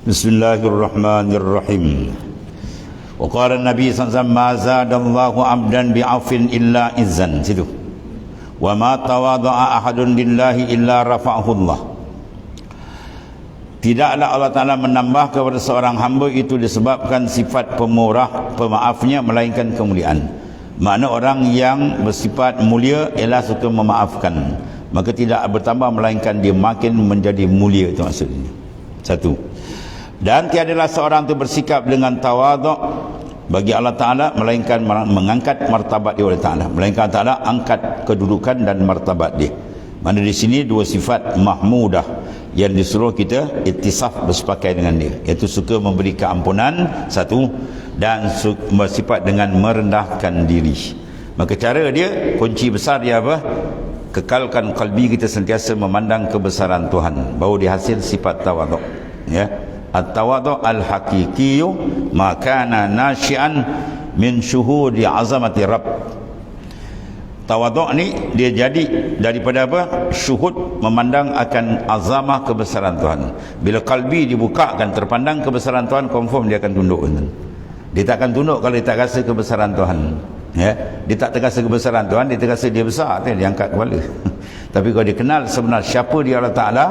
Bismillahirrahmanirrahim. Wa qala Nabi sallallahu alaihi wasallam, ma zadallahu 'abdan bi'afin illa izzan. Situ. Wa ma tawadha'a ahadun lillahi illa rafa'ahu Allah. Tidaklah Allah Ta'ala menambah kepada seorang hamba itu disebabkan sifat pemurah, pemaafnya, melainkan kemuliaan. Makna orang yang bersifat mulia ialah suka memaafkan, maka tidak bertambah melainkan dia makin menjadi mulia. Itu maksudnya. Satu. Dan tiadalah seorang itu bersikap dengan tawaduk bagi Allah Ta'ala melainkan mengangkat martabat dia oleh Ta'ala, melainkan Ta'ala angkat kedudukan dan martabat dia. Mana di sini dua sifat mahmudah yang disuruh kita ittisaf bersepakai dengan dia, iaitu suka memberi keampunan, satu, dan bersifat dengan merendahkan diri. Maka cara dia, kunci besar dia apa? Kekalkan kalbi kita sentiasa memandang kebesaran Tuhan, baru dihasil sifat tawaduk. Ya, at-tawaduk al-haqiqiyyu ma kana nasyi'an min syuhudi azamati Rabb. Tawaduk ni dia jadi daripada apa? Syuhud, memandang akan azamah kebesaran Tuhan. Bila kalbi dibukakan, terpandang kebesaran Tuhan, confirm dia akan tunduk. Dia tak akan tunduk kalau dia tak rasa kebesaran Tuhan. Ya, dia tak terasa kebesaran Tuhan, dia terasa dia besar, dia angkat kepala. Tapi kalau dia kenal sebenar siapa dia Allah Ta'ala,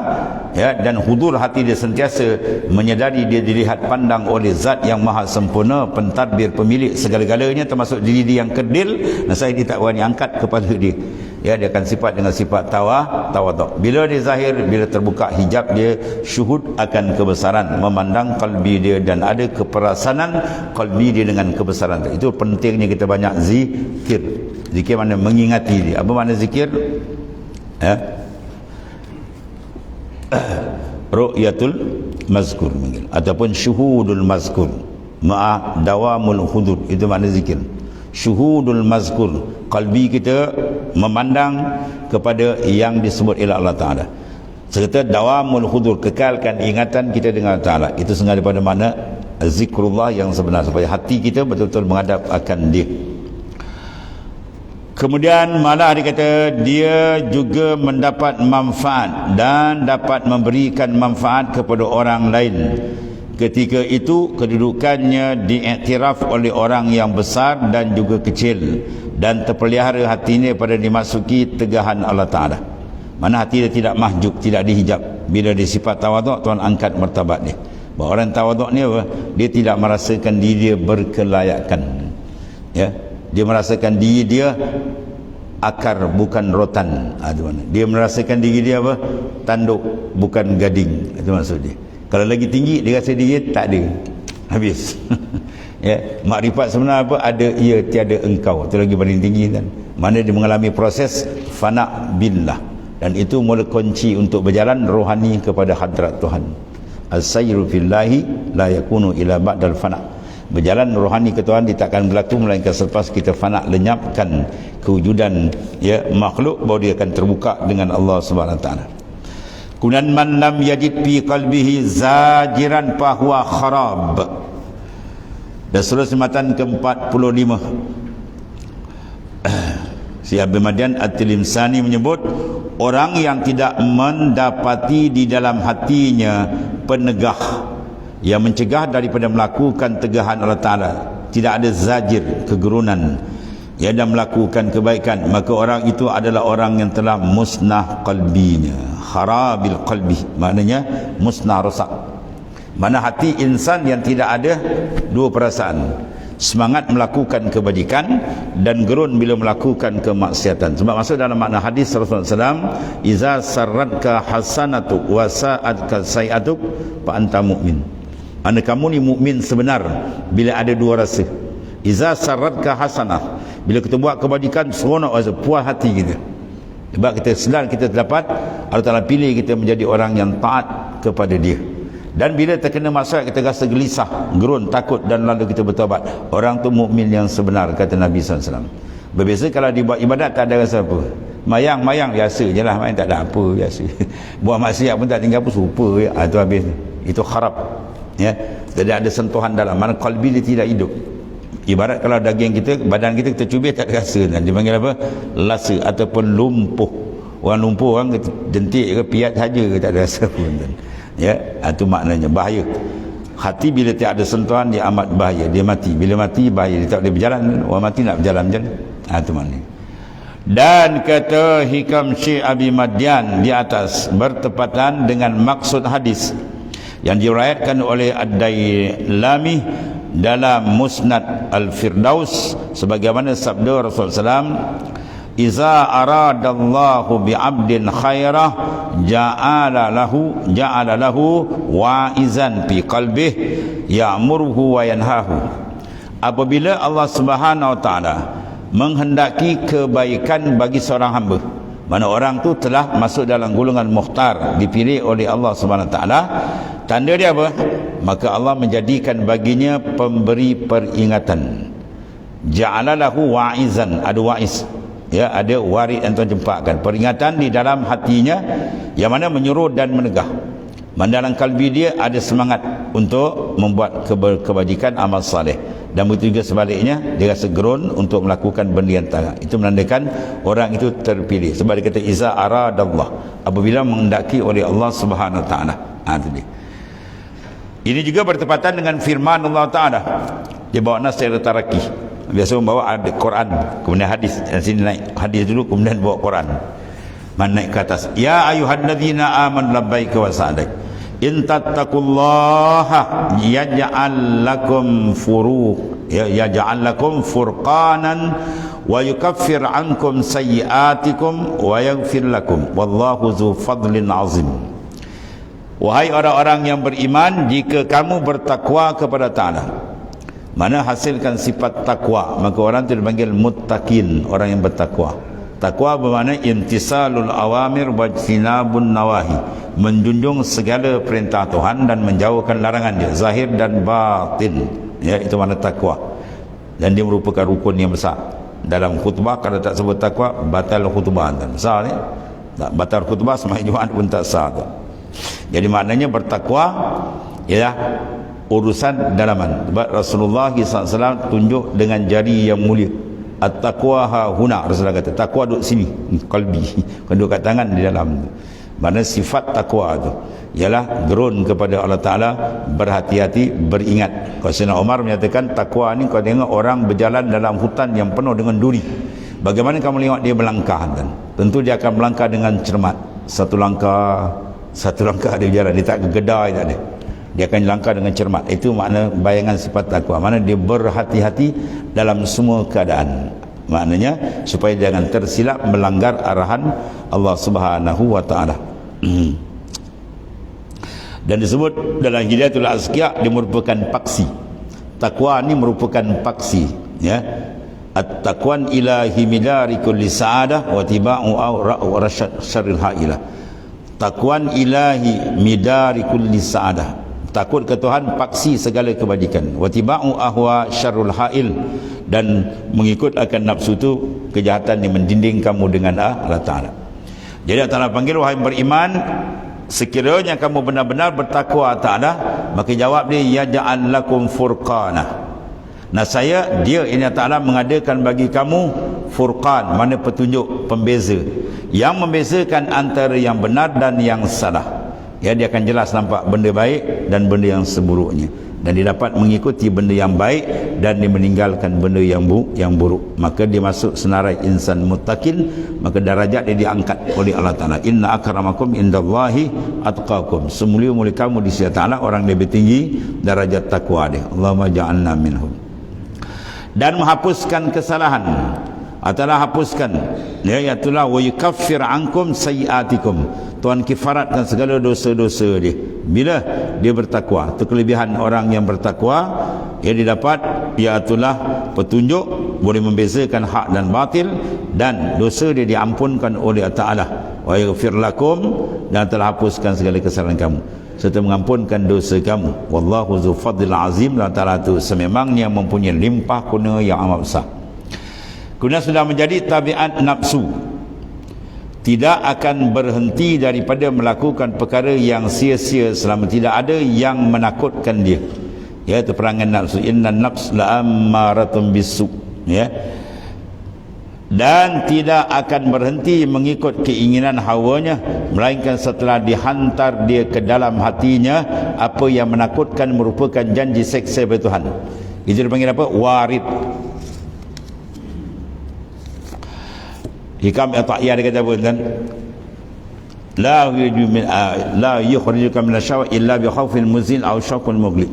ya, dan hudur hati dia sentiasa menyedari dia dilihat pandang oleh zat yang maha sempurna, pentadbir, pemilik segala-galanya, termasuk diri dia yang kerdil, dan saya dia tak berani angkat kepala dia. Ya, dia akan sifat dengan sifat tawaduk. Bila dia zahir, bila terbuka hijab dia, syuhud akan kebesaran, memandang kalbi dia dan ada keperasanan kalbi dia dengan kebesaran. Itu pentingnya kita banyak zikir. Zikir mana? Mengingati dia. Apa makna zikir? Ya. Ru'yatul mazkur ataupun syuhudul mazkur ma'a dawamul hudur. Itu makna zikir. Syuhudul mazkur, kalbi kita memandang kepada yang disebut oleh Allah Ta'ala, serta dawamul hudur, kekalkan ingatan kita dengan Allah Ta'ala. Itu sengaja daripada makna zikrullah yang sebenar, supaya hati kita betul-betul menghadap akan dia. Kemudian malah dia kata dia juga mendapat manfaat dan dapat memberikan manfaat kepada orang lain. Ketika itu kedudukannya diiktiraf oleh orang yang besar dan juga kecil, dan terpelihara hatinya pada dimasuki tegahan Allah Ta'ala. Mana hati dia tidak mahjub, tidak dihijab. Bila dia sifat tawaduk, Tuhan angkat martabat dia. Bahawa orang tawaduk ni apa? Dia tidak merasakan diri dia berkelayakan. Ya, dia merasakan diri dia akar bukan rotan. Dia merasakan diri dia apa? Tanduk bukan gading. Itu maksud dia. Kalau lagi tinggi, dia rasa diri tak ada, habis. Ya, makrifat sebenar apa? Ada ia, tiada engkau. Itu lagi paling tinggi kan. Mana dia mengalami proses fana billah, dan itu mula kunci untuk berjalan rohani kepada hadrat Tuhan. As-sayru fillahi la yakunu ila ba'dal fana. Berjalan rohani ke Tuhan takkan berlaku melainkan selepas kita fana, lenyapkan kewujudan ya makhluk, baru dia akan terbuka dengan Allah Subhanahu Wa Taala. Kemudian man lam yajid fi qalbihi zajiran fahuwa kharab. Dan surah sematan ke-45, si Abi Madian At-Tilimsani menyebut, orang yang tidak mendapati di dalam hatinya penegah yang mencegah daripada melakukan tegahan Allah Ta'ala, tidak ada zajir, kegerunan, ya, dan melakukan kebaikan, maka orang itu adalah orang yang telah musnah qalbinya. Kharabil qalbi maknanya musnah, rosak. Mana hati insan yang tidak ada dua perasaan, semangat melakukan kebajikan dan gerun bila melakukan kemaksiatan. Sebab masuk dalam makna hadis Rasulullah SAW, iza sarratka hasanatu wa sa'atka sayi'atuk fa anta mu'min. Anda kamu ni mukmin sebenar bila ada dua rasa. Iza sarratka hasanah, bila kita buat kebajikan, seronok rasa, puas hati kita. Sebab kita sedar kita terdapat Allah Ta'ala pilih kita menjadi orang yang taat kepada dia. Dan bila terkena masalah, kita rasa gelisah, gerun, takut, dan lalu kita bertaubat. Orang tu mukmin yang sebenar, kata Nabi SAW. Berbeza kalau dibuat ibadat tak ada rasa apa. Mayang biasa je lah, main tak ada apa, biasa. Buat maksiat pun tak tinggal apa, supa ya. Itu habis. Itu kharab. Ya, jadi ada sentuhan dalam mana kalbi dia tidak hidup. Ibarat kalau daging kita, badan kita cubit tak ada rasa, dan dipanggil apa? Lasa ataupun lumpuh. Orang lumpuh, orang jentik ke piat saja, tak ada rasa pun. Ya, itu maknanya bahaya. Hati bila tak ada sentuhan dia amat bahaya, dia mati. Bila mati bahaya, dia tak boleh berjalan. Orang mati nak berjalan macam mana? Itu maknanya. Dan kata Hikam Syekh Abi Madian di atas bertepatan dengan maksud hadis yang diriwayatkan oleh Ad-Dailami dalam Musnad Al-Firdaus sebagaimana sabda Rasulullah SAW, iza aradallahu bi'abdin khairah ja'ala lahu wa'izan fi qalbih ya'muruhu wa yanhahu. Apabila Allah Subhanahu wa taala menghendaki kebaikan bagi seorang hamba, mana orang tu telah masuk dalam golongan mukhtar, dipilih oleh Allah Subhanahu wa taala, tanda dia apa? Maka Allah menjadikan baginya pemberi peringatan. Ja'ala lahu wa'izan, ada wa'iz, ya, ada warid yang Tuhan cempakkan, peringatan di dalam hatinya yang mana menyuruh dan menegah. Dalam kalbi dia ada semangat untuk membuat kebajikan, amal saleh, dan begitu juga sebaliknya dia rasa gerun untuk melakukan benda yang tak. Itu menandakan orang itu terpilih. Sebab dia kata iza aradallah, apabila menghendaki oleh Allah Subhanahu wa taala. Itu dia. Ini juga bertepatan dengan firman Allah taala. Dia bawa nas secara taraki. Biasa membawa ada Quran kemudian hadis, dan sini naik hadis dulu kemudian bawa Quran, mana naik ke atas. Ya ayyuhalladzina amanu labbaika wa sa'daik in tattaqullaha yaj'al lakum yaj'al lakum furqanan wa yukaffir ankum sayyi'atikum wa yaghfir lakum wallahu dzu fadlin azim. Wahai orang-orang yang beriman, jika kamu bertakwa kepada Ta'ala, mana hasilkan sifat takwa, maka orang itu dipanggil muttaqin, orang yang bertakwa. Takwa bermakna imtisalul awamir wajtinabun nawahi, menjunjung segala perintah Tuhan dan menjauhkan larangan dia, zahir dan batin, ya, itu makna takwa. Dan dia merupakan rukun yang besar dalam khutbah. Kalau tak sebut takwa, batal khutbah. Besar ni, tak batal khutbah, sembahyang Jumaat pun tak sah tu. Jadi maknanya bertakwa ialah urusan dalaman. Sebab Rasulullah SAW tunjuk dengan jari yang mulia, at-taqwa ha huna. Rasulullah kata takwa duduk sini, qalbi, bukan duduk kat tangan, di dalam. Mana sifat takwa tu ialah gerun kepada Allah Ta'ala, berhati-hati, beringat. Kalau Sayyidina Umar menyatakan takwa ni kau tengok orang berjalan dalam hutan yang penuh dengan duri, bagaimana kamu tengok dia melangkah kan? Tentu dia akan melangkah dengan cermat, satu langkah dia berjalan, dia tak gegedai, tak ada, dia akan langkah dengan cermat. Itu makna bayangan sifat takwa, mana dia berhati-hati dalam semua keadaan, maknanya supaya jangan tersilap melanggar arahan Allah Subhanahu wa taala. Dan disebut dalam Hidayatul Azkiya, dia merupakan paksi. Takwa ni merupakan paksi, ya. At-taqwan ilahi midari kulli sa'adah wa tiba'u rasyad syarril hailah. Takwan ilahi midari kulli sa'adah, takut ke Tuhan paksi segala kebajikan. Watiba'u ahwa syarrul hail, dan mengikut akan nafsu itu kejahatan yang mendinding kamu dengan Allah Ta'ala. Jadi Allah Ta'ala panggil, wahai beriman, sekiranya kamu benar-benar bertakwa Ta'ala, maka jawab dia, yaj'al lakum furqana. Nah, dia ini Ta'ala mengadakan bagi kamu furqan, mana petunjuk, pembeza, yang membezakan antara yang benar dan yang salah. Ya, dia akan jelas nampak benda baik dan benda yang seburuknya, dan dia dapat mengikuti benda yang baik dan dia meninggalkan benda yang buruk. Maka dia masuk senarai insan muttaqin, maka darajat dia diangkat oleh Allah Ta'ala. Inna akramakum indallahi atqakum, semulia-mulia kamu di sisi Ta'ala orang lebih tinggi darajat takwa dia. Allahumma ja'alna minhum. Dan menghapuskan kesalahan, atalah hapuskan, ya, iaitu wa yukaffir ankum sayyiatikum, Tuhan kifaratkan segala dosa-dosa dia bila dia bertakwa. Itu kelebihan orang yang bertakwa, yang didapat iaitulah petunjuk, boleh membezakan hak dan batil, dan dosa dia diampunkan oleh Allah Ta'ala. Wa yaghfir lakum, dan telah hapuskan segala kesalahan kamu serta mengampunkan dosa kamu. Wallahu dzu fadlil azim, Allah Ta'ala itu sememangnya mempunyai limpah kurnia yang amat besar. Kemudian sudah menjadi tabiat nafsu, tidak akan berhenti daripada melakukan perkara yang sia-sia selama tidak ada yang menakutkan dia, iaitu perangan nafsu. Innan nafs la ammaratun bisu, ya. dan tidak akan berhenti mengikut keinginan hawanya, melainkan setelah dihantar dia ke dalam hatinya apa yang menakutkan merupakan janji seksa dari Tuhan. Itu dipanggil apa? Warid. Hikam At-Ta'iyah dia kata apa kan? La yukhrijuka min asy-syawa illa bi khaufin muzil aw syaqun mughli.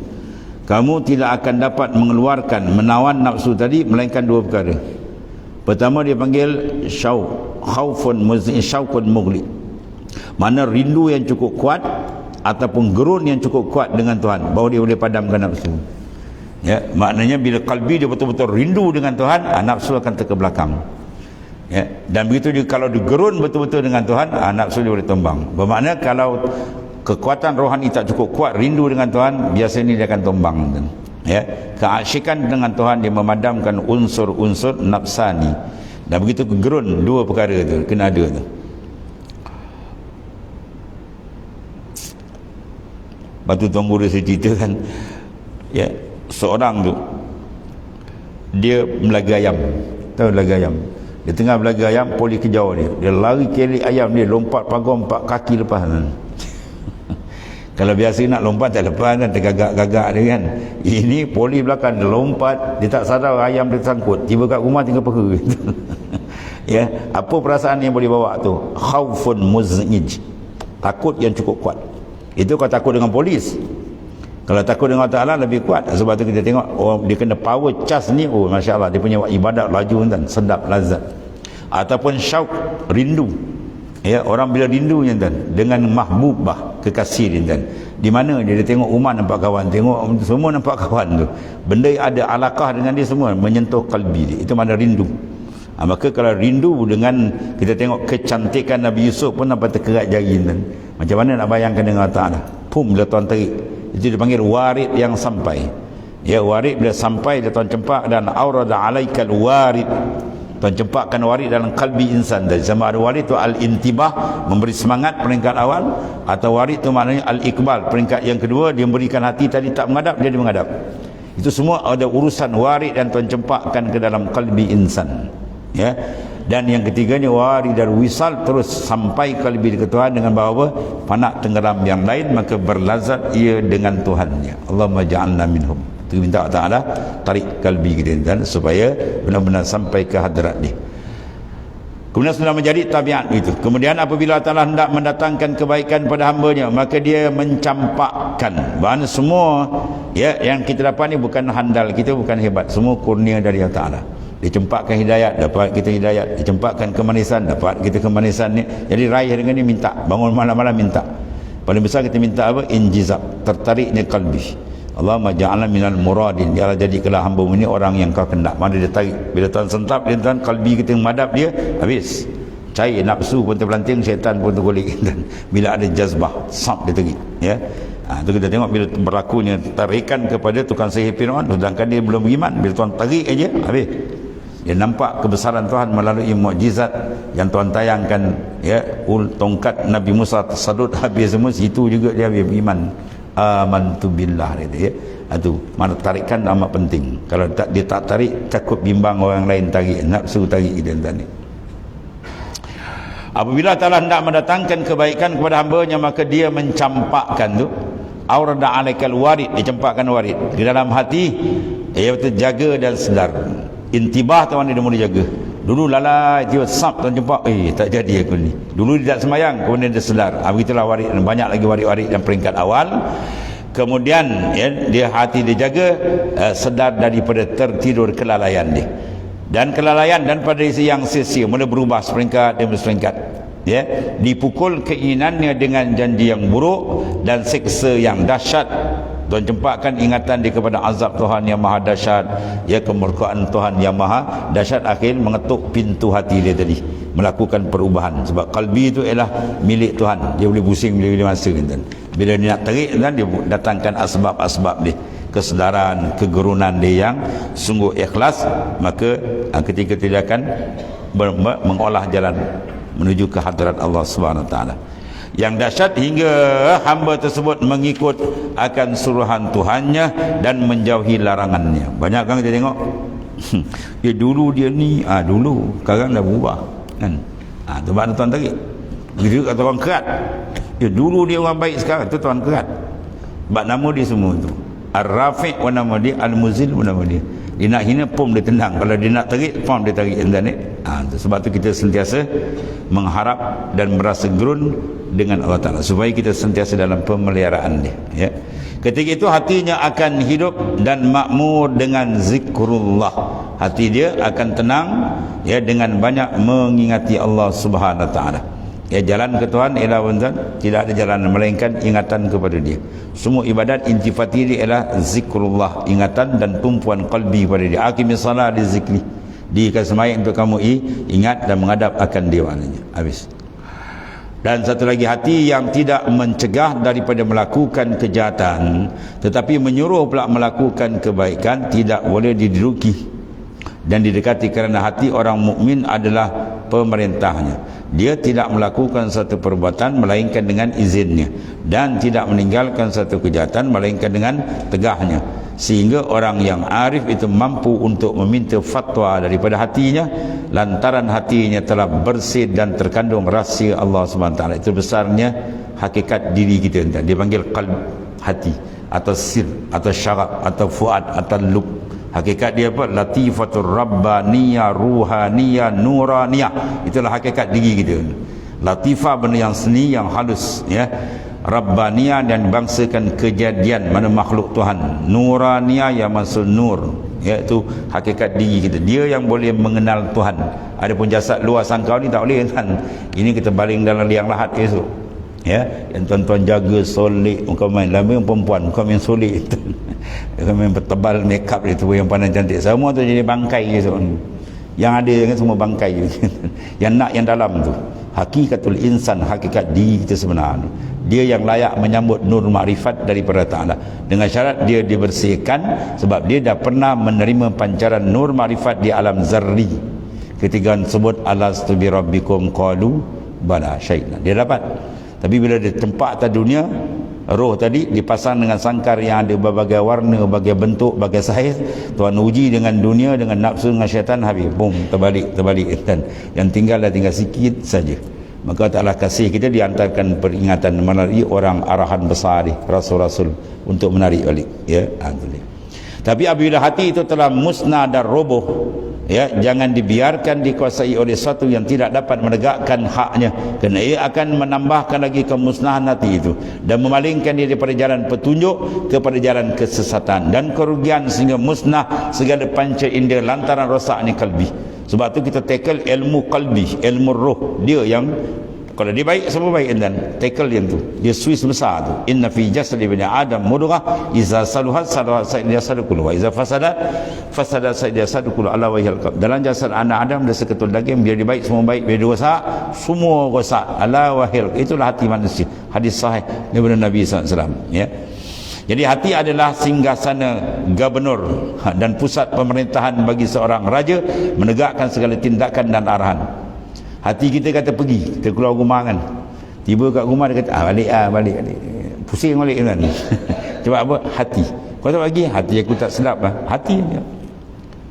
Kamu tidak akan dapat mengeluarkan, menawan nafsu tadi melainkan dua perkara. Pertama dia panggil khaufun muzil, syaqun mughli. Mana rindu yang cukup kuat ataupun gerun yang cukup kuat dengan Tuhan, baru dia boleh padamkan nafsu. Ya, maknanya bila kalbi dia betul-betul rindu dengan Tuhan, nafsu akan terkebelakang. Ya, dan begitu juga kalau digerun betul-betul dengan Tuhan, nafsu dia boleh tumbang. Bermakna kalau kekuatan rohani tak cukup kuat, rindu dengan Tuhan, biasanya dia akan tumbang. Ya, keasyikan dengan Tuhan dia memadamkan unsur-unsur nafsani. Dan begitu gerun, dua perkara tu kena ada tu. Batu Tuan Guru saya ceritakan, ya, seorang tu dia melaga ayam. Tahu melaga ayam? Dia tengah belaga ayam, poli kejau dia. Dia lari kelik ayam dia, lompat pagar 4 kaki lepas kan. Kalau biasa nak lompat tak lepas kan, tergagak-gagak dia kan. Ini poli belakang dia lompat, dia tak sadar ayam dia tersangkut. Tiba kat rumah tinggal peka. Ya, apa perasaan yang boleh bawa tu? Khaufun muz'ij. Takut yang cukup kuat. Itu kalau takut dengan polis. Kalau takut dengan Allah Ta'ala lebih kuat. Sebab tu kita tengok, oh, dia kena power charge ni, oh Masya Allah, dia punya ibadat laju kan, sedap, lazat. Ataupun syauk, rindu. Ya, orang bila rindu kan, dengan mahbubah, kekasih dia kan. Di mana dia tengok rumah nampak kawan, tengok semua nampak kawan tu. Benda yang ada alaqah dengan dia semua menyentuh kalbi dia. Itu mana rindu. Maka kalau rindu dengan, kita tengok kecantikan Nabi Yusuf pun nampak terkerat jari kan. Macam mana nak bayangkan dengan Allah Ta'ala? Pum, bila Tuan tarik. Itu dipanggil warid yang sampai. Ya, warid bila sampai dia Tuan cempak, dan aurada alaikal warid. Tuan cempakkan warid dalam kalbi insan. Dan sama ada warid tu al-intibah, memberi semangat peringkat awal, atau warid tu maknanya al-iqbal, peringkat yang kedua, dia memberikan hati tadi tak menghadap, dia menghadap. Itu semua ada urusan warid dan Tuan cempakkan ke dalam kalbi insan. Ya. Dan yang ketiganya warid dan wisal, terus sampai kalbi ke Tuhan dengan bahawa panak tenggelam yang lain, maka berlazat ia dengan Tuhannya. Allahumma ja'alna minhum. Kita minta Allah Ta'ala tarik kalbi kita dan supaya benar-benar sampai ke hadrat dia. Kemudian sudah menjadi tabiat itu. Kemudian apabila Allah Ta'ala hendak mendatangkan kebaikan pada hambanya, maka dia mencampakkan. Bahan semua ya yang kita dapat ni bukan handal kita, bukan hebat, semua kurnia dari Allah Ta'ala. Dicempakkan hidayat, dapat kita hidayat. Dicempakkan kemanisan, dapat kita kemanisan ni. Jadi raih dengan ni minta, bangun malam-malam minta. Paling besar kita minta apa? Injizab, tertariknya kalbi. Allahumma ja'alna minal muradin. Ya Allah, jadikanlah hamba-Mu ini orang yang Kau kendak. Mana dia tarik, bila Tuhan sentap dia, Tuhan kalbi kita menghadap dia, habis. Cair nafsu pun terpelanting, syaitan pun terguling. Dan bila ada jazbah, sap dia tarik. Ya. Itu kita tengok bila berlakunya tarikan kepada tukang sihir Firaun, sedangkan dia belum beriman. Bila Tuhan tarik aja, habis. Dia nampak kebesaran Tuhan melalui mukjizat yang Tuhan tayangkan, ya, tongkat Nabi Musa tersadut habis semua, situ juga dia beriman. Amantu billah dia, ya. Itu mana tarikan amat penting. Kalau tak, dia tak tarik, takut bimbang orang lain tarik, nafsu tarik kita tadi. Apabila Allah hendak mendatangkan kebaikan kepada hamba-Nya, maka dia mencampakkan tu aurada alaikal warid, dicampakkan warid di dalam hati, iaitu jaga dan sedar. Intibah tuan dia mula jaga. Dulu lalai tiba sap tuan jumpa, tak jadi aku ni. Dulu dia tak sembahyang, kemudian dia sedar. Begitulah warid, dan banyak lagi warid-warid dan peringkat awal. Kemudian ya, dia hati dia jaga, sedar daripada tertidur kelalaian dia. Dan kelalaian dan pada yang sia-sia mula berubah seperingkat demi seperingkat. Ya, dipukul keinginannya dengan janji yang buruk dan seksa yang dahsyat. Tuan cempakkan ingatan dia kepada azab Tuhan yang maha dahsyat, ya, kemurkaan Tuhan yang maha dahsyat. Akhir mengetuk pintu hati dia tadi, melakukan perubahan. Sebab kalbi itu ialah milik Tuhan, dia boleh pusing bila-bila masa kan. Bila dia nak tarik kan, dia datangkan asbab-asbab dia, kesedaran, kegerunan dia yang sungguh ikhlas. Maka ketika dia akan mengolah jalan menuju ke hadrat Allah Subhanahu Wa Taala yang dahsyat, hingga hamba tersebut mengikut akan suruhan Tuhannya dan menjauhi larangannya. Banyak kan kita tengok Ya dulu dia ni, dulu, sekarang dah berubah kan. Tu makna tuan tarik. Begitu kata orang kerat. Ya dulu dia orang baik, sekarang tu tuan kerat. Sebab nama dia semua tu. Ar-Rafi' wa nama dia, Al-Muzil wa nama dia. Dia nak hina pom dia tendang, kalau dia nak tarik pom dia tarik. Sebab tu kita sentiasa mengharap dan merasa gerun dengan Allah Ta'ala supaya kita sentiasa dalam pemeliharaan dia, ya. Ketika itu hatinya akan hidup dan makmur dengan zikrullah. Hati dia akan tenang, ya, dengan banyak mengingati Allah Subhanahu Wa Ta'ala. Ya, jalan ke Tuhan ialah tidak ada jalan melainkan ingatan kepada dia. Semua ibadat intifati dia ialah zikrullah, ingatan dan tumpuan qalbi kepada dia. Aqimis salat li zikri. Dirikan sembahyang untuk kamu ingat dan menghadap akan dia maknanya. Habis. Dan satu lagi, hati yang tidak mencegah daripada melakukan kejahatan tetapi menyuruh pula melakukan kebaikan tidak boleh diduduki dan didekati, kerana hati orang mukmin adalah pemerintahnya. Dia tidak melakukan satu perbuatan melainkan dengan izinnya dan tidak meninggalkan satu kejahatan melainkan dengan tegahnya, sehingga orang yang arif itu mampu untuk meminta fatwa daripada hatinya lantaran hatinya telah bersih dan terkandung rahsia Allah SWT. Itu besarnya hakikat diri kita. Dia panggil qalb, hati, atau sir, atau syarab, atau fuad, atau lub. Hakikat dia apa? Latifatul rabbaniyah, ruhaniyah, nuraniyah. Itulah hakikat diri kita. Latifah, benda yang seni, yang halus, ya. Rabbaniyah, dan bangsakan kejadian, mana makhluk Tuhan. Nuraniyah, yang maksud nur, iaitu hakikat diri kita. Dia yang boleh mengenal Tuhan. Adapun jasad luar sangkau ni tak boleh kan. Ini kita baling dalam liang lahat esok, ya. Yang tuan-tuan jaga solid, muka main lama yang perempuan, muka main solid itu. Muka main bertebal makeup itu yang pandang cantik, semua tu jadi bangkai esok. Yang ada kan semua bangkai. Yang nak yang dalam tu hakikatul insan, hakikat diri kita sebenar. Dia yang layak menyambut nur makrifat daripada Ta'ala, dengan syarat dia dibersihkan, sebab dia dah pernah menerima pancaran nur makrifat di alam zarri. Ketika sebut alastu bi rabbikum qalu bala, syaitan dia dapat. Tapi bila dia tempat atas dunia, roh tadi dipasang dengan sangkar yang ada berbagai warna, berbagai bentuk, berbagai saiz. Tuan uji dengan dunia, dengan nafsu, dengan syaitan, habis boom, terbalik dan yang tinggal sikit saja. Maka Allah kasih kita diantarkan peringatan melalui orang arahan besar, rasul-rasul, untuk menarik balik, ya. Tapi apabila hati itu telah musnah dan roboh, ya, jangan dibiarkan dikuasai oleh sesuatu yang tidak dapat menegakkan haknya, kerana ia akan menambahkan lagi kemusnahan hati itu dan memalingkan dia daripada jalan petunjuk kepada jalan kesesatan dan kerugian, sehingga musnah segala panca indera lantaran rosaknya kalbi. Sebab tu kita tackle ilmu kalbi, ilmu roh. Dia yang kalau dia baik, semua baik. Dan tackle yang tu, dia Swiss besar tu. Inna fi jasadi bani adam mudghah iza saluhat saluhat sa'id jasadu kullu wa iza fasadat fasadat sa'id jasadu kullu ala wajhil qalb. Dalam jasad anak Adam ada seketul daging, bila dia baik semua baik, bila dia rosak semua rosak, ala wahil. Itulah hati manusia. Hadis sahih daripada Nabi SAW, ya. Jadi hati adalah singgasana gubernur dan pusat pemerintahan bagi seorang raja menegakkan segala tindakan dan arahan. Hati kita kata pergi, kita keluar rumah kan, tiba kat rumah dia kata balik pusing balik kan. Sebab apa? Hati. Kau tak pergi, hati aku tak sedap lah. Hati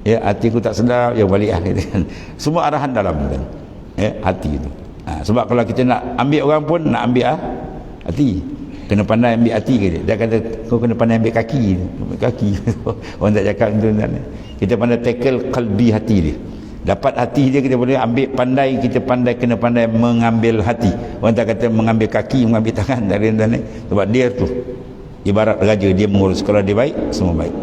ya, hati aku tak sedap, ya balik kan. Semua arahan dalam kan, ya, hati itu. Sebab kalau kita nak ambil orang pun nak ambil hati, kena pandai ambil hati ke dia. Dia kata kau kena pandai ambil kaki. Orang tak cakap tu. Kita pandai tackle kalbi hati dia. Dapat hati dia, kita boleh ambil pandai. Kita pandai, kena pandai mengambil hati. Orang tak kata mengambil kaki, mengambil tangan dari dan sebab dia tu ibarat raja, dia mengurus. Kalau dia baik, semua baik.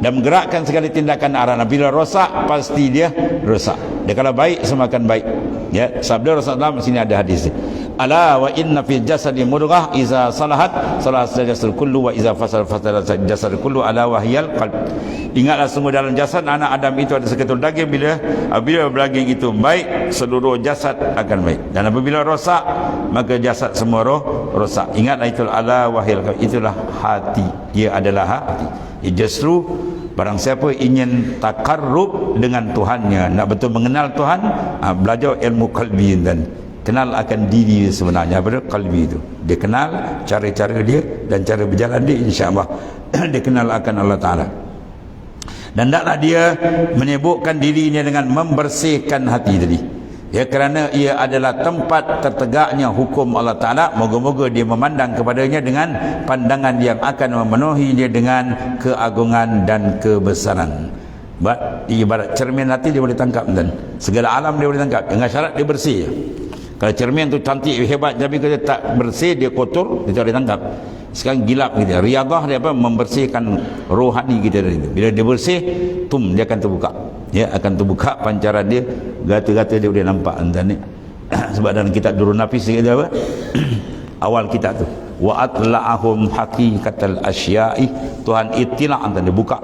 Dan menggerakkan segala tindakan arahan. Bila rosak, pasti dia rosak. Dia kalau baik, semua akan baik, ya. Sabda Rasulullah sini ada hadis ni, ala wa inna fil jasadi mudghah iza salahat salahat jasad kullu wa iza fasadat jasad kullu ala wahyal qalb. Ingatlah sungguh dalam jasad anak Adam itu ada seketul daging, bila daging itu baik, seluruh jasad akan baik, dan apabila rosak, maka jasad semua roh rosak. Ingatlah itu ala wahyal qalb, itulah hati. Dia adalah hati. Justru barang siapa ingin takarrub dengan Tuhannya, nak betul mengenal Tuhan, belajar ilmu kalbi dan kenal akan diri sebenarnya. Apa dia? Kalbi itu. Dia kenal cara-cara dia dan cara berjalan dia, insya-Allah dia kenal akan Allah Ta'ala. Dan taklah dia menyebutkan dirinya dengan membersihkan hati tadi. Ya, kerana ia adalah tempat tertegaknya hukum Allah Ta'ala. Moga-moga dia memandang kepadanya dengan pandangan yang akan memenuhi dia dengan keagungan dan kebesaran. Ibarat cermin hati dia boleh tangkap, dan segala alam dia boleh tangkap, dengan syarat dia bersih. Kalau cermin tu cantik hebat tapi kalau dia tak bersih, dia kotor, dia tak boleh tangkap. Sekarang gilap kita. Riyadhah dia apa? Membersihkan rohani kita dari itu. Bila dia bersih, dia akan terbuka. Ya, akan terbuka pancaran dia, gata-gata dia boleh nampak entah ni. Sebab dalam kitab Durrun Nafis dia apa? Awal kitab tu. Wa atla'ahum haqiqatal asya'i. Tuhan ittila' entah dia buka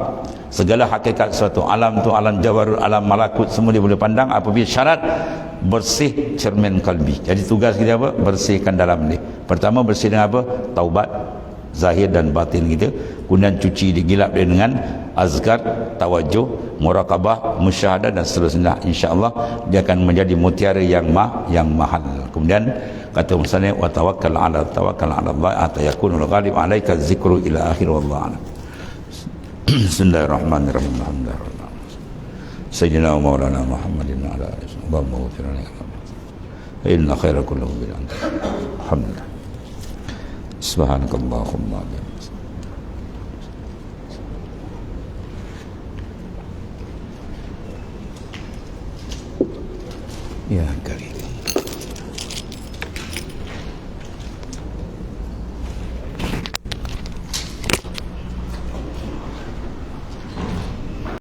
segala hakikat suatu alam tu, alam jabarut, alam malakut, semua dia boleh pandang apabila syarat bersih cermin kalbi. Jadi tugas kita apa? Bersihkan dalam ni. Pertama bersih dengan apa? Taubat zahir dan batin kita. Kemudian cuci digilap dia dengan azkar, tawajuh, muraqabah, musyahadah dan seterusnya. Insya-Allah dia akan menjadi mutiara yang mahal. Kemudian kata musannif wa tawakkal 'ala Allah hatta yakunul ghalib 'alaika dzikru ila akhir wallahu a'lam. Bismillahirrahmanirrahim. Alhamdulillah. Sayyidina wa maulana Muhammadin wa ala alihi wa sahbihi. Inna khaira kullu bil anta. Alhamdulillah. Subhanakallahumma wa bihamdika. Ya karim.